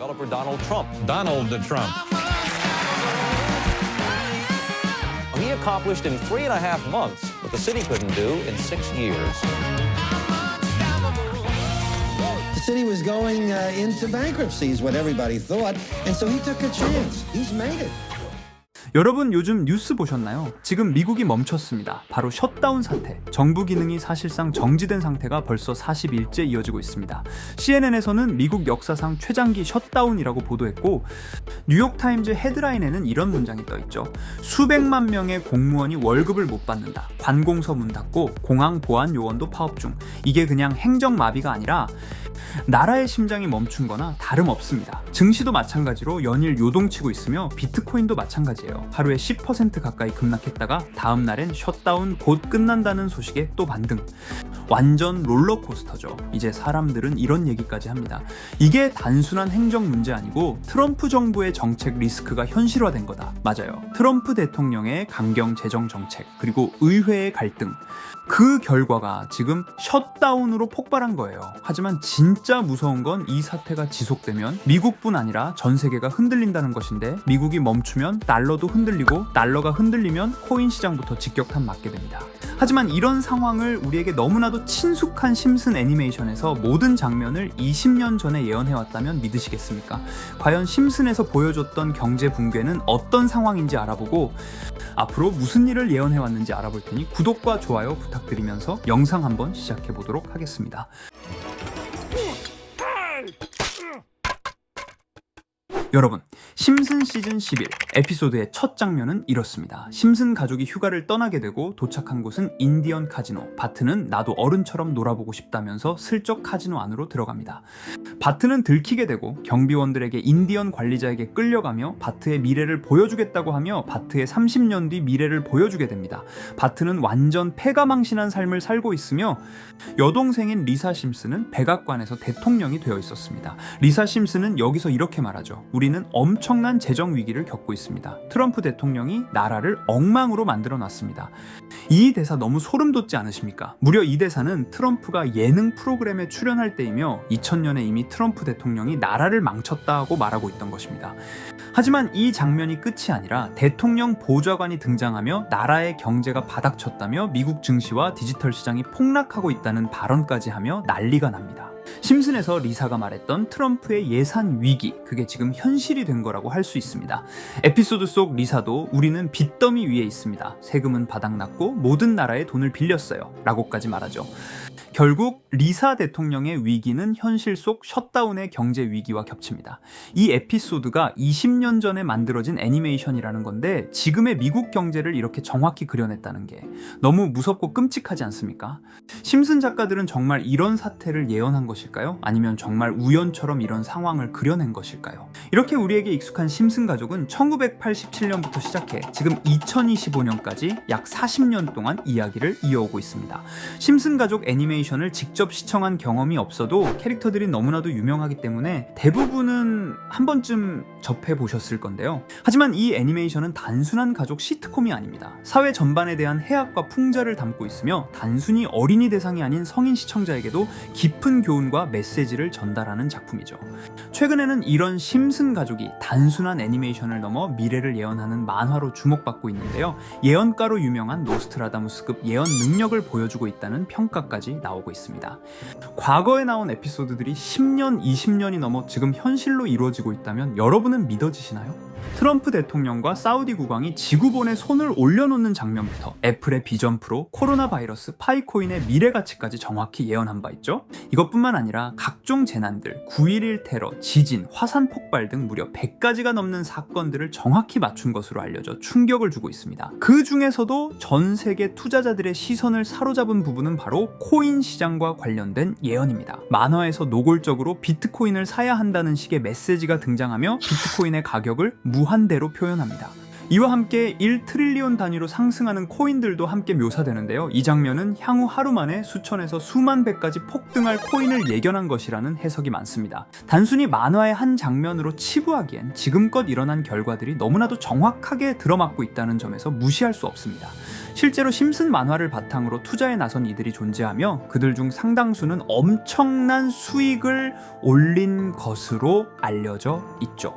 Developer Donald Trump. Donald Trump. He accomplished in 3.5 months what the city couldn't do in 6 years. The city was going into bankruptcy is what everybody thought, and so he took a chance. He's made it. 여러분 요즘 뉴스 보셨나요? 지금 미국이 멈췄습니다. 바로 셧다운 사태. 정부 기능이 사실상 정지된 상태가 벌써 40일째 이어지고 있습니다. CNN에서는 미국 역사상 최장기 셧다운이라고 보도했고 뉴욕타임즈 헤드라인에는 이런 문장이 떠있죠. 수백만 명의 공무원이 월급을 못 받는다. 관공서 문 닫고 공항 보안 요원도 파업 중. 이게 그냥 행정마비가 아니라 나라의 심장이 멈춘 거나 다름없습니다. 증시도 마찬가지로 연일 요동치고 있으며 비트코인도 마찬가지예요. 하루에 10% 가까이 급락했다가 다음 날엔 셧다운 곧 끝난다는 소식에 또 반등. 완전 롤러코스터죠. 이제 사람들은 이런 얘기까지 합니다. 이게 단순한 행정 문제 아니고 트럼프 정부의 정책 리스크가 현실화된 거다. 맞아요. 트럼프 대통령의 강경 재정 정책 그리고 의회의 갈등 그 결과가 지금 셧다운으로 폭발한 거예요. 하지만 진짜 무서운 건 이 사태가 지속되면 미국뿐 아니라 전 세계가 흔들린다는 것인데 미국이 멈추면 달러도 흔들리고 달러가 흔들리면 코인 시장부터 직격탄 맞게 됩니다. 하지만 이런 상황을 우리에게 너무나도 친숙한 심슨 애니메이션에서 모든 장면을 20년 전에 예언해왔다면 믿으시겠습니까? 과연 심슨에서 보여줬던 경제 붕괴는 어떤 상황인지 알아보고 앞으로 무슨 일을 예언해왔는지 알아볼 테니 구독과 좋아요 부탁드리면서 영상 한번 시작해보도록 하겠습니다. 여러분, 심슨 시즌 11 에피소드의 첫 장면은 이렇습니다. 심슨 가족이 휴가를 떠나게 되고 도착한 곳은 인디언 카지노. 바트는 나도 어른처럼 놀아보고 싶다면서 슬쩍 카지노 안으로 들어갑니다. 바트는 들키게 되고 경비원들에게 인디언 관리자에게 끌려가며 바트의 미래를 보여주겠다고 하며 바트의 30년 뒤 미래를 보여주게 됩니다. 바트는 완전 패가망신한 삶을 살고 있으며 여동생인 리사 심슨은 백악관에서 대통령이 되어 있었습니다. 리사 심슨은 여기서 이렇게 말하죠. 우리는 엄청난 재정 위기를 겪고 있습니다. 트럼프 대통령이 나라를 엉망으로 만들어 놨습니다. 이 대사 너무 소름 돋지 않으십니까? 무려 이 대사는 트럼프가 예능 프로그램에 출연할 때이며 2000년에 이미 트럼프 대통령이 나라를 망쳤다 하고 말하고 있던 것입니다. 하지만 이 장면이 끝이 아니라 대통령 보좌관이 등장하며 나라의 경제가 바닥쳤다며 미국 증시와 디지털 시장이 폭락하고 있다는 발언까지 하며 난리가 납니다. 심슨에서 리사가 말했던 트럼프의 예산 위기, 그게 지금 현실이 된 거라고 할 수 있습니다. 에피소드 속 리사도 우리는 빚더미 위에 있습니다. 세금은 바닥났고 모든 나라의 돈을 빌렸어요. 라고까지 말하죠. 결국 리사 대통령의 위기는 현실 속 셧다운의 경제 위기와 겹칩니다. 이 에피소드가 20년 전에 만들어진 애니메이션이라는 건데 지금의 미국 경제를 이렇게 정확히 그려냈다는 게 너무 무섭고 끔찍하지 않습니까? 심슨 작가들은 정말 이런 사태를 예언한 것일까요? 아니면 정말 우연처럼 이런 상황을 그려낸 것일까요? 이렇게 우리에게 익숙한 심슨 가족은 1987년부터 시작해 지금 2025년까지 약 40년 동안 이야기를 이어오고 있습니다. 심슨 가족 애니메이션을 직접 시청한 경험이 없어도 캐릭터들이 너무나도 유명하기 때문에 대부분은 한 번쯤 접해보셨을 건데요. 하지만 이 애니메이션은 단순한 가족 시트콤이 아닙니다. 사회 전반에 대한 해악과 풍자를 담고 있으며 단순히 어린이 대상이 아닌 성인 시청자에게도 깊은 교훈과 메시지를 전달하는 작품이죠. 최근에는 이런 심슨 가족이 단순한 애니메이션을 넘어 미래를 예언하는 만화로 주목받고 있는데요. 예언가로 유명한 노스트라다무스급 예언 능력을 보여주고 있다는 평가까지 나오고 있습니다. 과거에 나온 에피소드들이 10년, 20년이 넘어 지금 현실로 이루어지고 있다면 여러분은 믿어지시나요? 트럼프 대통령과 사우디 국왕이 지구본에 손을 올려놓는 장면부터 애플의 비전 프로, 코로나 바이러스, 파이코인의 미래 가치까지 정확히 예언한 바 있죠. 이것뿐만 아니라 각종 재난들, 9.11 테러, 지진, 화산 폭발 등 무려 100가지가 넘는 사건들을 정확히 맞춘 것으로 알려져 충격을 주고 있습니다. 그 중에서도 전 세계 투자자들의 시선을 사로잡은 부분은 바로 코인 시장과 관련된 예언입니다. 만화에서 노골적으로 비트코인을 사야 한다는 식의 메시지가 등장하며 비트코인의 가격을 무한대로 표현합니다. 이와 함께 1트릴리온 단위로 상승하는 코인들도 함께 묘사되는데요. 이 장면은 향후 하루 만에 수천에서 수만 배까지 폭등할 코인을 예견한 것이라는 해석이 많습니다. 단순히 만화의 한 장면으로 치부하기엔 지금껏 일어난 결과들이 너무나도 정확하게 들어맞고 있다는 점에서 무시할 수 없습니다. 실제로 심슨 만화를 바탕으로 투자에 나선 이들이 존재하며 그들 중 상당수는 엄청난 수익을 올린 것으로 알려져 있죠.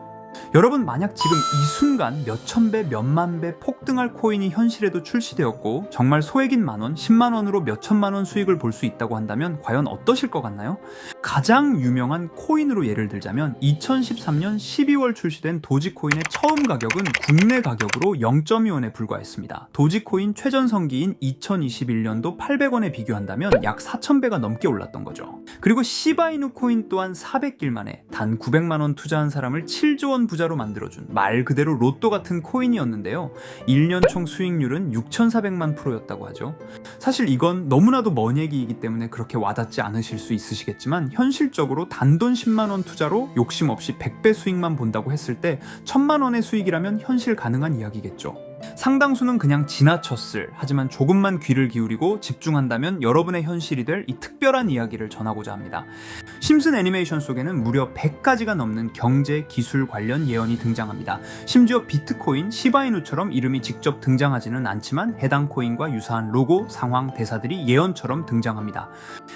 여러분, 만약 지금 이 순간 몇천 배, 몇만 배 폭등할 코인이 현실에도 출시되었고 정말 소액인 만원, 10만원으로 몇천만원 수익을 볼 수 있다고 한다면 과연 어떠실 것 같나요? 가장 유명한 코인으로 예를 들자면 2013년 12월 출시된 도지코인의 처음 가격은 국내 가격으로 0.2원에 불과했습니다. 도지코인 최전성기인 2021년도 800원에 비교한다면 약 4,000배가 넘게 올랐던 거죠. 그리고 시바이누 코인 또한 400길 만에 단 900만원 투자한 사람을 7조 원 부자로 만들어준 말 그대로 로또 같은 코인이었는데요. 1년 총 수익률은 6,400만 %였다고 하죠. 사실 이건 너무나도 먼 얘기이기 때문에 그렇게 와닿지 않으실 수 있으시겠지만 현실적으로 단돈 10만원 투자로 욕심 없이 100배 수익만 본다고 했을 때 1,000만원의 수익이라면 현실 가능한 이야기겠죠. 상당수는 그냥 지나쳤을, 하지만 조금만 귀를 기울이고 집중한다면 여러분의 현실이 될 이 특별한 이야기를 전하고자 합니다. 심슨 애니메이션 속에는 무려 100가지가 넘는 경제, 기술 관련 예언이 등장합니다. 심지어 비트코인, 시바이누처럼 이름이 직접 등장하지는 않지만 해당 코인과 유사한 로고, 상황, 대사들이 예언처럼 등장합니다.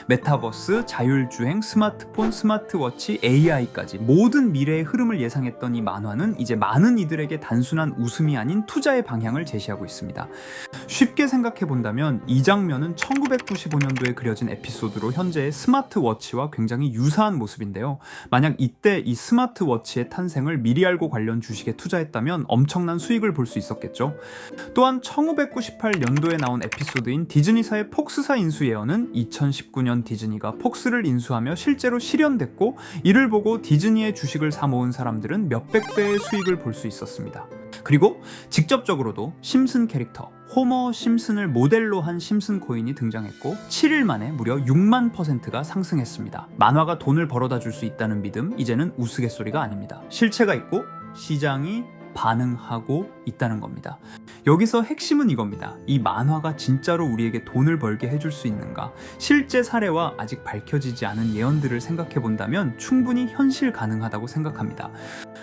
메타버스, 자율주행, 스마트폰, 스마트워치, AI까지 모든 미래의 흐름을 예상했던 이 만화는 이제 많은 이들에게 단순한 웃음이 아닌 투자의 방향을 제시하고 있습니다. 쉽게 생각해 본다면 이 장면은 1995년도에 그려진 에피소드로 현재의 스마트워치와 굉장히 유사한 모습인데요. 만약 이때 이 스마트워치의 탄생을 미리 알고 관련 주식에 투자했다면 엄청난 수익을 볼 수 있었겠죠. 또한 1998년도에 나온 에피소드인 디즈니사의 폭스사 인수 예언은 2019년 디즈니가 폭스를 인수하며 실제로 실현됐고, 이를 보고 디즈니의 주식을 사 모은 사람들은 몇백 배의 수익을 볼 수 있었습니다. 그리고 직접적으로도 심슨 캐릭터 호머 심슨을 모델로 한 심슨 코인이 등장했고 7일 만에 무려 6만 %가 상승했습니다. 만화가 돈을 벌어다 줄 수 있다는 믿음, 이제는 우스갯소리가 아닙니다. 실체가 있고 시장이 반응하고 있다는 겁니다. 여기서 핵심은 이겁니다. 이 만화가 진짜로 우리에게 돈을 벌게 해줄 수 있는가? 실제 사례와 아직 밝혀지지 않은 예언들을 생각해 본다면 충분히 현실 가능하다고 생각합니다.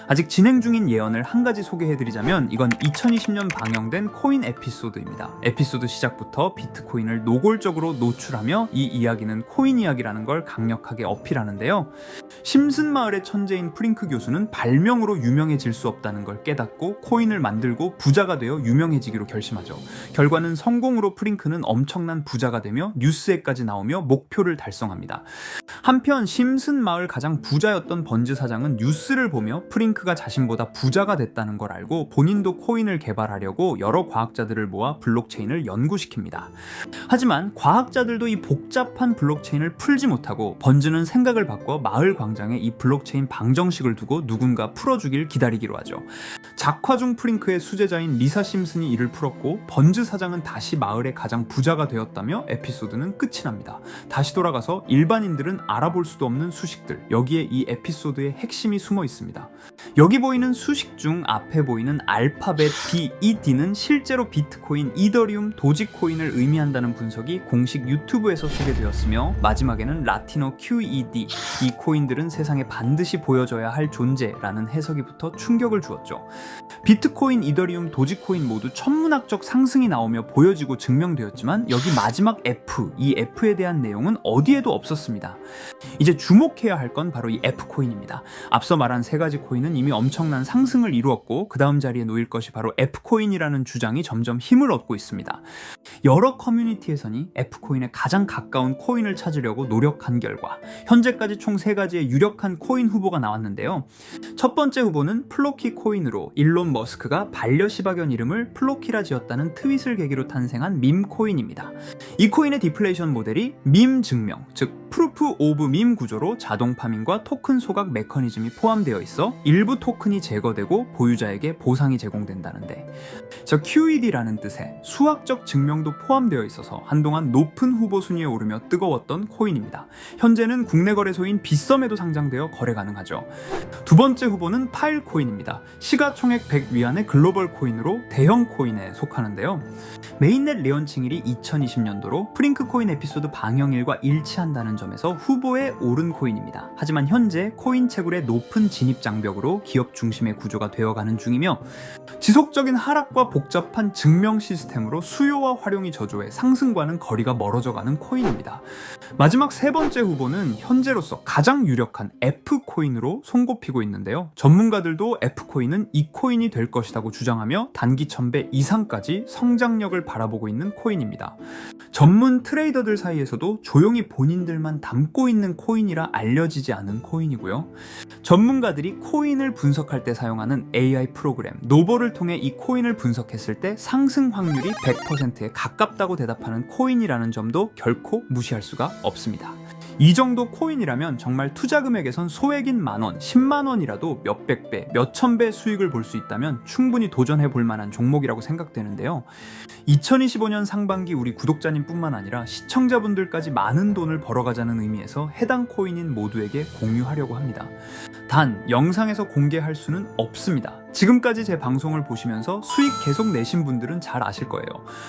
아직 진행 중인 예언을 한 가지 소개해드리자면 이건 2020년 방영된 코인 에피소드입니다. 에피소드 시작부터 비트코인을 노골적으로 노출하며 이 이야기는 코인 이야기라는 걸 강력하게 어필하는데요. 심슨 마을의 천재인 프링크 교수는 발명으로 유명해질 수 없다는 걸 깨닫고 코인을 만들고 부자가 되어 유명해지기로 결심하죠. 결과는 성공으로 프링크는 엄청난 부자가 되며 뉴스에까지 나오며 목표를 달성합니다. 한편 심슨 마을 가장 부자였던 번즈 사장은 뉴스를 보며 프링크가 자신보다 부자가 됐다는 걸 알고 본인도 코인을 개발하려고 여러 과학자들을 모아 블록체인을 연구시킵니다. 하지만 과학자들도 이 복잡한 블록체인을 풀지 못하고 번즈는 생각을 바꿔 마을 광장에 이 블록체인 방정식을 두고 누군가 풀어주길 기다리기로 하죠. 작화 중 프링크의 수제자인 리사 심슨이 이를 풀었고 번즈 사장은 다시 마을의 가장 부자가 되었다며 에피소드는 끝이 납니다. 다시 돌아가서 일반인들은 알아볼 수도 없는 수식들, 여기에 이 에피소드의 핵심이 숨어 있습니다. 여기 보이는 수식 중 앞에 보이는 알파벳 D, 이 D는 실제로 비트코인, 이더리움, 도지코인을 의미한다는 분석이 공식 유튜브에서 소개되었으며 마지막에는 라틴어 QED, 이 코인들은 세상에 반드시 보여줘야 할 존재라는 해석이 붙어 충격을 주었죠. 비트코인, 이더리움, 도지코인 모두 천문학적 상승이 나오며 보여지고 증명되었지만 여기 마지막 F, 이 F에 대한 내용은 어디에도 없었습니다. 이제 주목해야 할 건 바로 이 F코인입니다. 앞서 말한 세 가지 코인은 이미 엄청난 상승을 이루었고 그 다음 자리에 놓일 것이 바로 F코인이라는 주장이 점점 힘을 얻고 있습니다. 여러 커뮤니티에서는 F코인에 가장 가까운 코인을 찾으려고 노력한 결과 현재까지 총 3가지의 유력한 코인 후보가 나왔는데요. 첫 번째 후보는 플로키 코인으로 일론 머스크가 반려시바견 이름을 플로키라 지었다는 트윗을 계기로 탄생한 밈코인입니다. 이 코인의 디플레이션 모델이 밈 증명, 즉 프루프 오브 밈 구조로 자동 파밍과 토큰 소각 메커니즘이 포함되어 있어 일부 토큰이 제거되고 보유자에게 보상이 제공된다는데, 저 QED라는 뜻의 수학적 증명도 포함되어 있어서 한동안 높은 후보 순위에 오르며 뜨거웠던 코인입니다. 현재는 국내 거래소인 빗썸에도 상장되어 거래 가능하죠. 두 번째 후보는 파일코인입니다. 시가총액 100 위안의 글로벌 코인으로 대형 코인에 속하는데요. 메인넷 레언칭일이 2020년도로 프링크 코인 에피소드 방영일과 일치한다는 점에서 후보에 오른 코인입니다. 하지만 현재 코인 채굴의 높은 진입 장벽으로 기업 중심의 구조가 되어가는 중이며, 지속적인 하락과 복잡한 증명 시스템으로 수요와 활용이 저조해 상승과는 거리가 멀어져가는 코인입니다. 마지막 세 번째 후보는 현재로서 가장 유력한 F코인으로 손꼽히고 있는데요. 전문가들도 F코인은 이 코인이 될 것이라고 주장하며 단기 1000배 이상까지 성장력을 바라보고 있는 코인입니다. 전문 트레이더들 사이에서도 조용히 본인들만 담고 있는 코인이라 알려지지 않은 코인이고요. 전문가들이 코인을 분석할 때 사용하는 AI 프로그램 노보를 통해 이 코인을 분석했을 때 상승 확률이 100%에 가깝다고 대답하는 코인이라는 점도 결코 무시할 수가 없습니다. 이 정도 코인이라면 정말 투자 금액에선 소액인 만원, 10만원이라도 몇백 배, 몇천 배 수익을 볼 수 있다면 충분히 도전해 볼 만한 종목이라고 생각되는데요. 2025년 상반기 우리 구독자님 뿐만 아니라 시청자분들까지 많은 돈을 벌어가자는 의미에서 해당 코인인 모두에게 공유하려고 합니다. 단, 영상에서 공개할 수는 없습니다. 지금까지 제 방송을 보시면서 수익 계속 내신 분들은 잘 아실 거예요.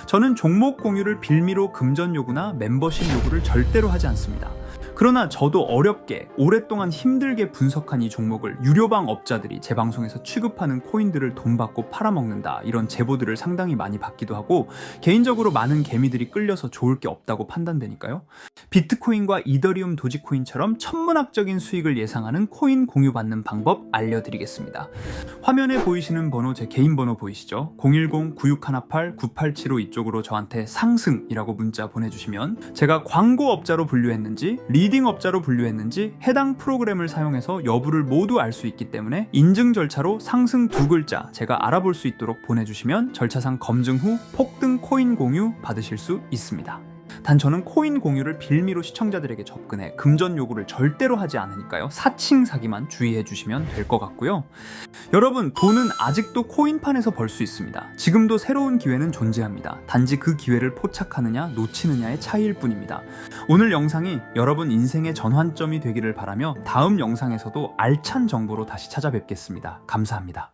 저는 종목 공유를 빌미로 금전 요구나 멤버십 요구를 절대로 하지 않습니다. 그러나 저도 어렵게 오랫동안 힘들게 분석한 이 종목을 유료방 업자들이 제 방송에서 취급하는 코인들을 돈 받고 팔아먹는다, 이런 제보들을 상당히 많이 받기도 하고 개인적으로 많은 개미들이 끌려서 좋을 게 없다고 판단되니까요. 비트코인과 이더리움 도지코인처럼 천문학적인 수익을 예상하는 코인 공유받는 방법 알려드리겠습니다. 화면에 보이시는 번호 제 개인 번호 보이시죠? 010-9618-9875 이쪽으로 저한테 상승이라고 문자 보내주시면 제가 광고업자로 분류했는지 리딩업자로 분류했는지 해당 프로그램을 사용해서 여부를 모두 알 수 있기 때문에 인증 절차로 상승 2글자 제가 알아볼 수 있도록 보내주시면 절차상 검증 후 폭등 코인 공유 받으실 수 있습니다. 단 저는 코인 공유를 빌미로 시청자들에게 접근해 금전 요구를 절대로 하지 않으니까요. 사칭 사기만 주의해 주시면 될 것 같고요. 여러분, 돈은 아직도 코인판에서 벌 수 있습니다. 지금도 새로운 기회는 존재합니다. 단지 그 기회를 포착하느냐 놓치느냐의 차이일 뿐입니다. 오늘 영상이 여러분 인생의 전환점이 되기를 바라며 다음 영상에서도 알찬 정보로 다시 찾아뵙겠습니다. 감사합니다.